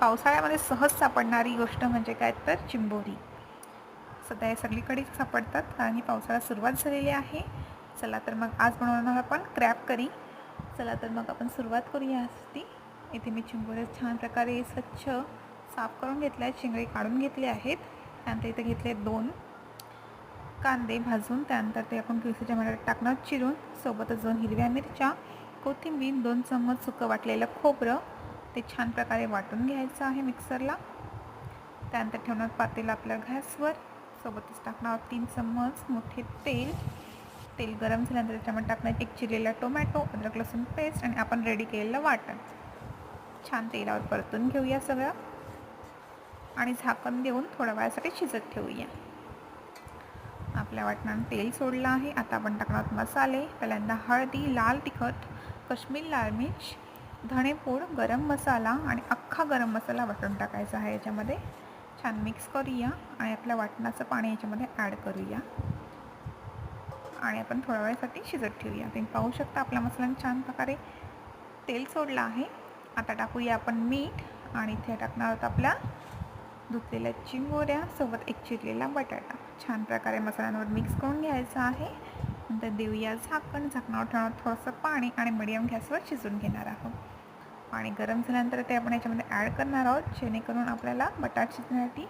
पावसाळ्यामध्ये सहज सापडणारी गोष्ट म्हणजे काय तर चिंबोरी. सध्या हे सगळीकडेच सापडतात कारण ही पावसाळा सुरुवात झालेली आहे. चला तर मग आज बनवणार आपण क्रॅब करी. चला तर मग आपण सुरुवात करूया यासाठी. इथे मी चिंबोऱ्या छान प्रकारे स्वच्छ साफ करून घेतल्या आहेत, चिंगळी काढून घेतली आहेत. त्यानंतर इथे घेतले 2 कांदे भाजून, त्यानंतर ते आपण मिक्सरच्या भांड्यात टाकणार चिरून. सोबतच 2 हिरव्या मिरच्या, कोथिंबीर, 2 चम्मच सुकं वाटलेलं खोबरं, ते छान प्रकारे वाटून घ्यायचं आहे मिक्सरला. त्यानंतर ठेवणार पातेलं आपल्या गॅसवर. सोबतच टाकणार 3 चम्मच मोठे तेल. तेल गरम झाल्यानंतर त्याच्यामध्ये टाकणार 1 चिरलेला टोमॅटो, अद्रक लसूण पेस्ट आणि आपण रेडी केलेलं वाटण. छान तेलावर परतून घेऊया सगळं आणि झाकण देऊन थोड्या वेळासाठी शिजत ठेवूया. आपल्या वाटणानं तेल सोडलं आहे. आता आपण टाकणार मसाले. पहिल्यांदा हळदी, लाल तिखट, काश्मीरी लाल मिर्च, धणेपूड, गरम मसाला आणि अख्खा गरम मसाला वाटून टाकायचा आहे याच्यामध्ये. छान मिक्स करूया आणि आपल्या वाटणाचं पाणी याच्यामध्ये ॲड करूया आणि आपण थोड्या वेळासाठी शिजत ठेवूया. तुम्ही पाहू शकता आपला मसाला छान प्रकारे तेल सोडलं आहे. आता टाकूया आपण मीठ आणि इथे टाकणार आहोत आपल्या धुतलेल्या चिंबोऱ्या, सोबत 1 चिरलेला बटाटा. छान प्रकारे मसाल्यांवर मिक्स करून घ्यायचं आहे. नंतर देऊया झाकण. झाकणावर ठेवणार थोडंसं पाणी आणि मीडियम गॅसवर शिजून घेणार आहोत. पाणी गरम झाल्यानंतर ते आपण याच्यामध्ये ॲड करणार आहोत, जेणेकरून आपल्याला बटाटा शिजण्यासाठी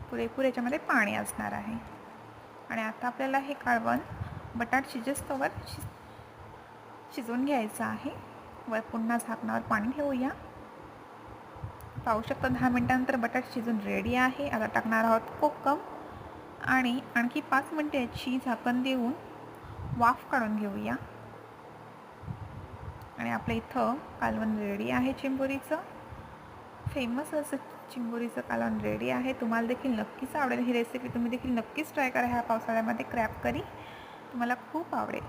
पुरेपूर याच्यामध्ये पाणी असणार आहे. आणि आता आपल्याला हे कालवण बटाटा शिजेस्तोवर शिजवून घ्यायचं आहे. वर पुन्हा झाकणावर पाणी ठेवूया. पाहू शकता 10 मिनिटांनंतर बटाटा शिजून रेडी आहे. आता टाकणार आहोत कोकम आणि आणखी 5 मिनिटे याची झाकण देऊन वाफ काढून घेऊया. आणि आपल्या इथं कालवण रेडी आहे. चिंबोरीचं फेमस असं चिंबोरीचं कालवण रेडी आहे. तुम्हाला देखील नक्कीच आवडेल ही रेसिपी. तुम्ही देखील नक्कीच ट्राय करा ह्या पावसाळ्यामध्ये क्रॅब करी, तुम्हाला खूप आवडेल.